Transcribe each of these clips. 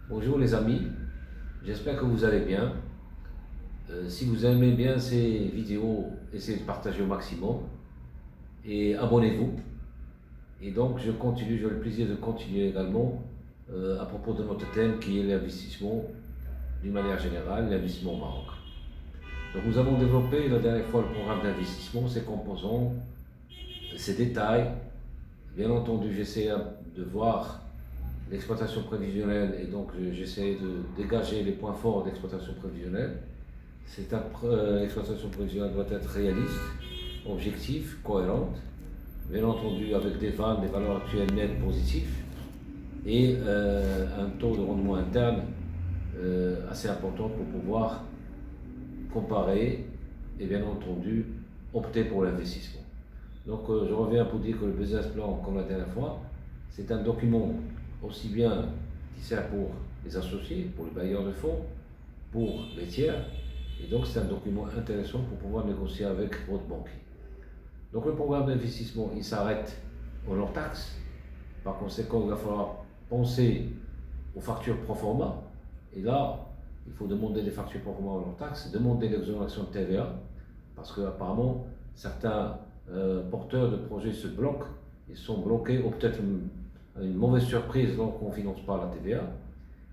Bonjour les amis, j'espère que vous allez bien. Si vous aimez bien ces vidéos, essayez de partager au maximum et abonnez-vous. Et donc je continue, j'ai le plaisir de continuer également à propos de notre thème qui est l'investissement d'une manière générale, l'investissement au Maroc. Donc nous avons développé la dernière fois le programme d'investissement, ses composants, ses détails. Bien entendu, j'essaie de voir l'exploitation prévisionnelle et donc j'essaie de dégager les points forts d'exploitation prévisionnelle. Cette exploitation prévisionnelle doit être réaliste, objective, cohérente, bien entendu avec des valeurs actuelles nettes positives et un taux de rendement interne assez important pour pouvoir comparer et bien entendu opter pour l'investissement. Donc je reviens pour dire que le business plan, comme la dernière fois, c'est un document aussi bien qui sert pour les associés, pour les bailleurs de fonds, pour les tiers, et donc c'est un document intéressant pour pouvoir négocier avec votre banquier. Donc le programme d'investissement, il s'arrête aux hors-taxes. Par conséquent, il va falloir penser aux factures pro forma, et là, il faut demander des factures pro forma aux hors-taxes, demander l'exonération de TVA, parce qu'apparemment, certains porteurs de projets se bloquent, ils sont bloqués, ou peut-être une mauvaise surprise, donc on ne finance pas la TVA.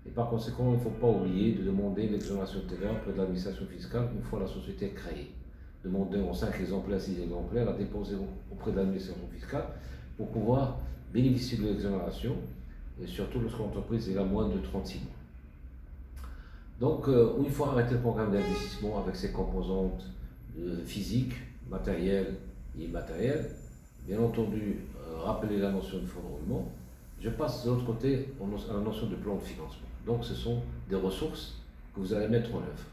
Et par conséquent, il ne faut pas oublier de demander l'exonération de TVA auprès de l'administration fiscale une fois la société créée. Demander en 5 exemplaires, 6 exemplaires, la déposer auprès de l'administration fiscale pour pouvoir bénéficier de l'exonération, et surtout lorsque l'entreprise est à moins de 36 mois. Donc, une fois arrêté le programme d'investissement avec ses composantes physiques, matérielles et immatérielles, bien entendu, rappeler la notion de fonds de roulement, je passe de l'autre côté à la notion de plan de financement. Donc, ce sont des ressources que vous allez mettre en œuvre.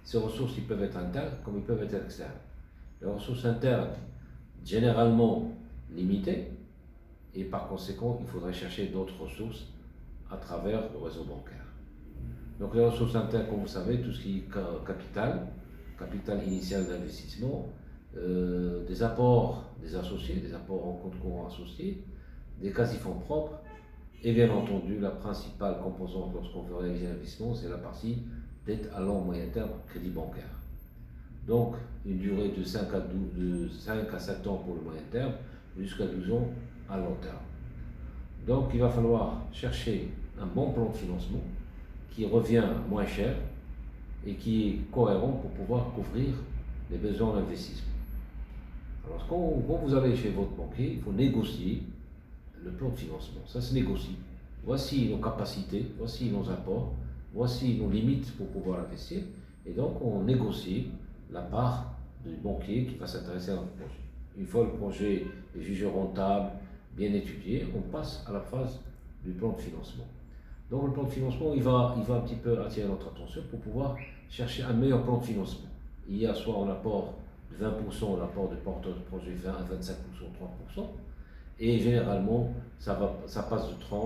Ces ressources, ils peuvent être internes comme ils peuvent être externes. Les ressources internes, généralement limitées, et par conséquent, il faudrait chercher d'autres ressources à travers le réseau bancaire. Donc, les ressources internes, comme vous savez, tout ce qui est capital initial d'investissement, des apports des associés, des apports en compte courant associés, des quasi-fonds propres, et bien entendu, la principale composante lorsqu'on veut réaliser l'investissement, c'est la partie dette à long moyen terme, crédit bancaire. Donc, une durée de 5 à 7 ans pour le moyen terme, jusqu'à 12 ans à long terme. Donc, il va falloir chercher un bon plan de financement qui revient moins cher et qui est cohérent pour pouvoir couvrir les besoins d'investissement. Alors, quand vous allez chez votre banquier, il faut négocier le plan de financement. Ça se négocie. Voici nos capacités, voici nos apports, voici nos limites pour pouvoir investir. Et donc, on négocie la part du banquier qui va s'intéresser à notre projet. Une fois le projet est jugé rentable, bien étudié, on passe à la phase du plan de financement. Donc, le plan de financement, il va un petit peu attirer notre attention pour pouvoir chercher un meilleur plan de financement. Il y a soit un apport de 20%, l'apport du porteur de projet 20 à 25%, 30%, et généralement, ça passe de 30